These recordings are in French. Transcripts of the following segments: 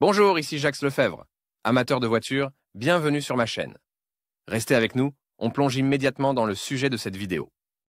Bonjour, ici Jacques Lefebvre. Amateur de voitures, bienvenue sur ma chaîne. Restez avec nous, on plonge immédiatement dans le sujet de cette vidéo.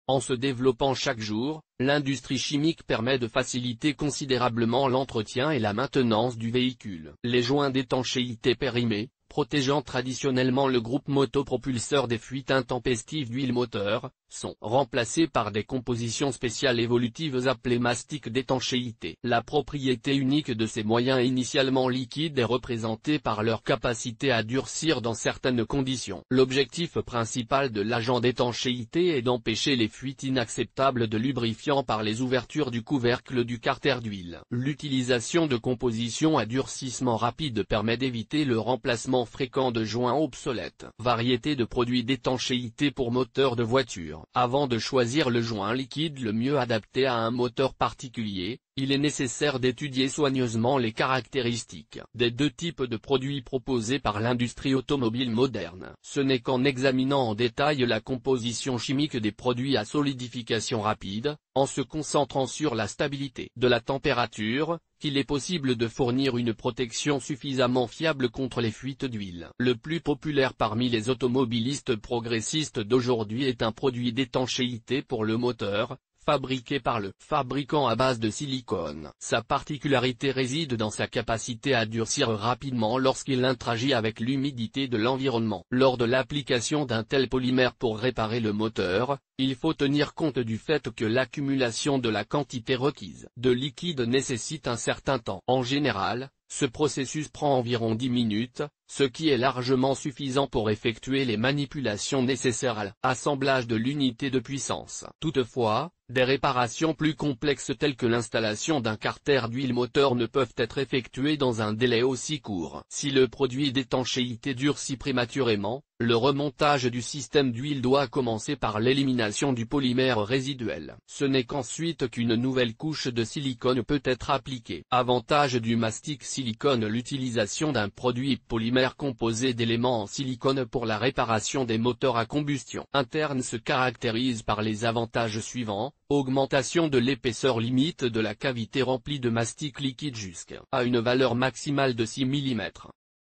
En se développant chaque jour, l'industrie chimique permet de faciliter considérablement l'entretien et la maintenance du véhicule. Les joints d'étanchéité périmés, protégeant traditionnellement le groupe motopropulseur des fuites intempestives d'huile moteur, sont remplacés par des compositions spéciales évolutives appelées mastiques d'étanchéité. La propriété unique de ces moyens initialement liquides est représentée par leur capacité à durcir dans certaines conditions. L'objectif principal de l'agent d'étanchéité est d'empêcher les fuites inacceptables de lubrifiant par les ouvertures du couvercle du carter d'huile. L'utilisation de compositions à durcissement rapide permet d'éviter le remplacement fréquent de joints obsolètes. Variété de produits d'étanchéité pour moteurs de voiture. Avant de choisir le joint liquide le mieux adapté à un moteur particulier, il est nécessaire d'étudier soigneusement les caractéristiques des deux types de produits proposés par l'industrie automobile moderne. Ce n'est qu'en examinant en détail la composition chimique des produits à solidification rapide, en se concentrant sur la stabilité de la température, qu'il est possible de fournir une protection suffisamment fiable contre les fuites d'huile. Le plus populaire parmi les automobilistes progressistes d'aujourd'hui est un produit d'étanchéité pour le moteur, fabriqué par le fabricant à base de silicone. Sa particularité réside dans sa capacité à durcir rapidement lorsqu'il interagit avec l'humidité de l'environnement. Lors de l'application d'un tel polymère pour réparer le moteur, il faut tenir compte du fait que l'accumulation de la quantité requise de liquide nécessite un certain temps. En général, ce processus prend environ 10 minutes, ce qui est largement suffisant pour effectuer les manipulations nécessaires à l'assemblage de l'unité de puissance. Toutefois, des réparations plus complexes telles que l'installation d'un carter d'huile moteur ne peuvent être effectuées dans un délai aussi court. Si le produit d'étanchéité durcit prématurément, le remontage du système d'huile doit commencer par l'élimination du polymère résiduel. Ce n'est qu'ensuite qu'une nouvelle couche de silicone peut être appliquée. Avantage du mastic silicone. L'utilisation d'un produit polymère composé d'éléments en silicone pour la réparation des moteurs à combustion interne se caractérise par les avantages suivants: augmentation de l'épaisseur limite de la cavité remplie de mastic liquide jusqu'à une valeur maximale de 6 mm.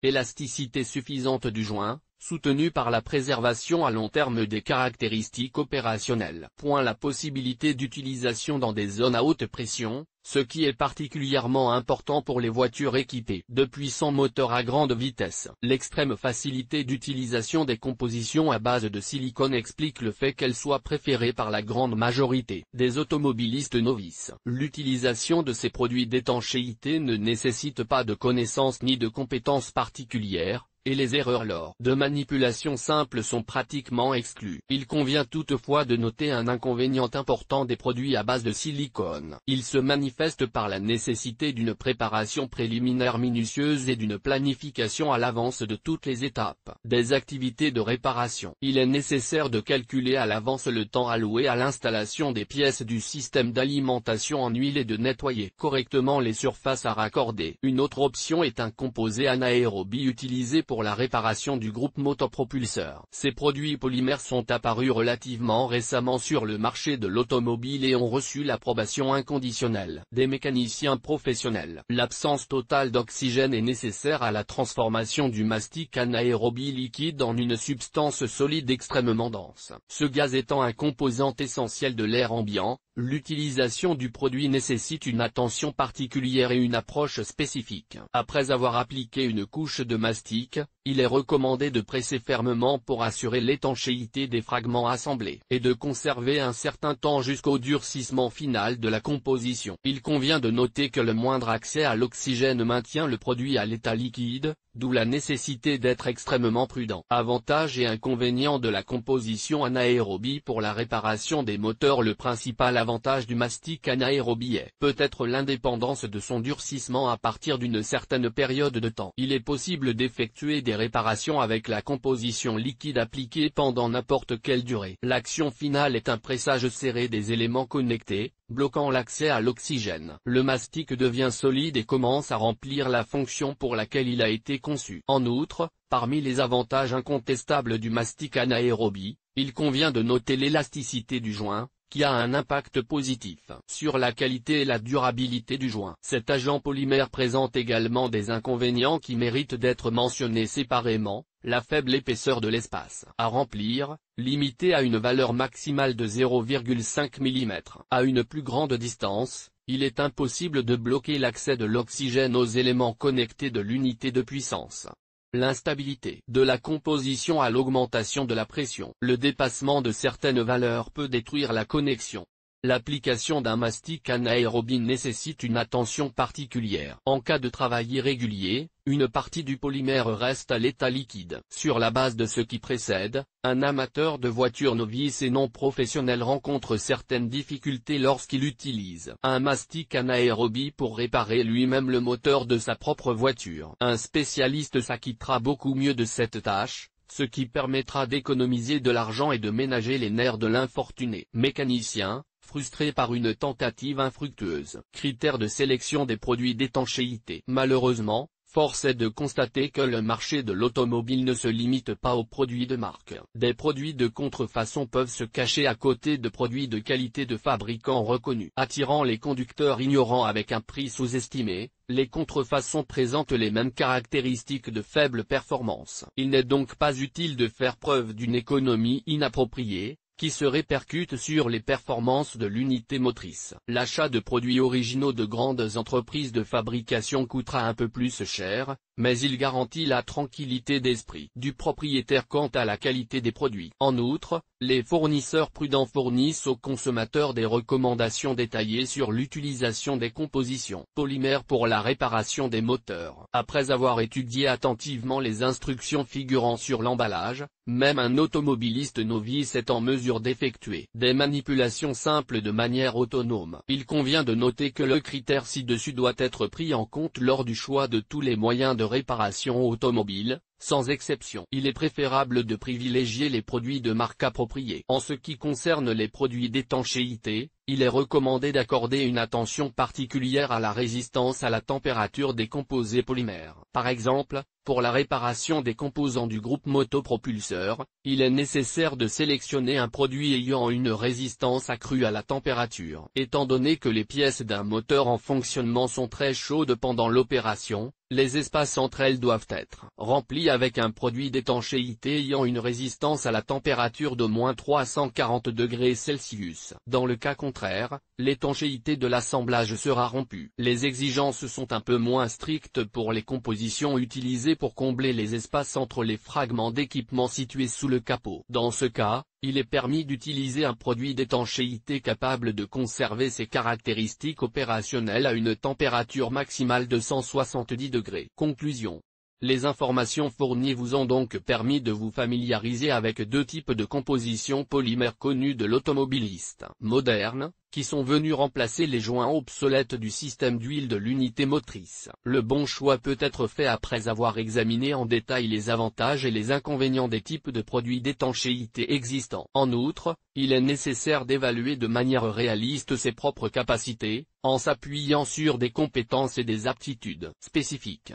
Élasticité suffisante du joint, soutenue par la préservation à long terme des caractéristiques opérationnelles. La possibilité d'utilisation dans des zones à haute pression, ce qui est particulièrement important pour les voitures équipées de puissants moteurs à grande vitesse. L'extrême facilité d'utilisation des compositions à base de silicone explique le fait qu'elles soient préférées par la grande majorité des automobilistes novices. L'utilisation de ces produits d'étanchéité ne nécessite pas de connaissances ni de compétences particulières, et les erreurs lors de manipulation simple sont pratiquement exclues. Il convient toutefois de noter un inconvénient important des produits à base de silicone. Il se manifeste par la nécessité d'une préparation préliminaire minutieuse et d'une planification à l'avance de toutes les étapes des activités de réparation. Il est nécessaire de calculer à l'avance le temps alloué à l'installation des pièces du système d'alimentation en huile et de nettoyer correctement les surfaces à raccorder. Une autre option est un composé anaérobie utilisé pour la réparation du groupe motopropulseur. Ces produits polymères sont apparus relativement récemment sur le marché de l'automobile et ont reçu l'approbation inconditionnelle des mécaniciens professionnels. L'absence totale d'oxygène est nécessaire à la transformation du mastic anaérobie liquide en une substance solide extrêmement dense. Ce gaz étant un composant essentiel de l'air ambiant, l'utilisation du produit nécessite une attention particulière et une approche spécifique. Après avoir appliqué une couche de mastic, il est recommandé de presser fermement pour assurer l'étanchéité des fragments assemblés, et de conserver un certain temps jusqu'au durcissement final de la composition. Il convient de noter que le moindre accès à l'oxygène maintient le produit à l'état liquide, d'où la nécessité d'être extrêmement prudent. Avantages et inconvénients de la composition anaérobie pour la réparation des moteurs. Le principal avantage du mastic anaérobie est peut-être l'indépendance de son durcissement à partir d'une certaine période de temps. Il est possible d'effectuer des réparations avec la composition liquide appliquée pendant n'importe quelle durée. L'action finale est un pressage serré des éléments connectés, bloquant l'accès à l'oxygène. Le mastic devient solide et commence à remplir la fonction pour laquelle il a été conçu. En outre, parmi les avantages incontestables du mastic anaérobie, il convient de noter l'élasticité du joint, qui a un impact positif sur la qualité et la durabilité du joint. Cet agent polymère présente également des inconvénients qui méritent d'être mentionnés séparément: la faible épaisseur de l'espace à remplir, limitée à une valeur maximale de 0,5 mm. À une plus grande distance, il est impossible de bloquer l'accès de l'oxygène aux éléments connectés de l'unité de puissance. L'instabilité de la composition à l'augmentation de la pression. Le dépassement de certaines valeurs peut détruire la connexion. L'application d'un mastic anaérobie nécessite une attention particulière. En cas de travail irrégulier, une partie du polymère reste à l'état liquide. Sur la base de ce qui précède, un amateur de voitures novice et non professionnel rencontre certaines difficultés lorsqu'il utilise un mastic anaérobie pour réparer lui-même le moteur de sa propre voiture. Un spécialiste s'acquittera beaucoup mieux de cette tâche, ce qui permettra d'économiser de l'argent et de ménager les nerfs de l'infortuné mécanicien, frustré par une tentative infructueuse. Critères de sélection des produits d'étanchéité. Malheureusement, force est de constater que le marché de l'automobile ne se limite pas aux produits de marque. Des produits de contrefaçon peuvent se cacher à côté de produits de qualité de fabricants reconnus. Attirant les conducteurs ignorants avec un prix sous-estimé, les contrefaçons présentent les mêmes caractéristiques de faible performance. Il n'est donc pas utile de faire preuve d'une économie inappropriée, qui se répercute sur les performances de l'unité motrice. L'achat de produits originaux de grandes entreprises de fabrication coûtera un peu plus cher, mais il garantit la tranquillité d'esprit du propriétaire quant à la qualité des produits. En outre, les fournisseurs prudents fournissent aux consommateurs des recommandations détaillées sur l'utilisation des compositions polymères pour la réparation des moteurs. Après avoir étudié attentivement les instructions figurant sur l'emballage, même un automobiliste novice est en mesure d'effectuer des manipulations simples de manière autonome. Il convient de noter que le critère ci-dessus doit être pris en compte lors du choix de tous les moyens de réparation automobile, sans exception. Il est préférable de privilégier les produits de marque appropriée. En ce qui concerne les produits d'étanchéité, il est recommandé d'accorder une attention particulière à la résistance à la température des composés polymères. Par exemple, pour la réparation des composants du groupe motopropulseur, il est nécessaire de sélectionner un produit ayant une résistance accrue à la température. Étant donné que les pièces d'un moteur en fonctionnement sont très chaudes pendant l'opération, les espaces entre elles doivent être remplis avec un produit d'étanchéité ayant une résistance à la température d'au moins 340 degrés Celsius. Dans le cas contraire, l'étanchéité de l'assemblage sera rompue. Les exigences sont un peu moins strictes pour les compositions utilisées pour combler les espaces entre les fragments d'équipement situés sous le capot. Dans ce cas, il est permis d'utiliser un produit d'étanchéité capable de conserver ses caractéristiques opérationnelles à une température maximale de 170 degrés. Conclusion. Les informations fournies vous ont donc permis de vous familiariser avec deux types de compositions polymères connus de l'automobiliste moderne, qui sont venus remplacer les joints obsolètes du système d'huile de l'unité motrice. Le bon choix peut être fait après avoir examiné en détail les avantages et les inconvénients des types de produits d'étanchéité existants. En outre, il est nécessaire d'évaluer de manière réaliste ses propres capacités, en s'appuyant sur des compétences et des aptitudes spécifiques.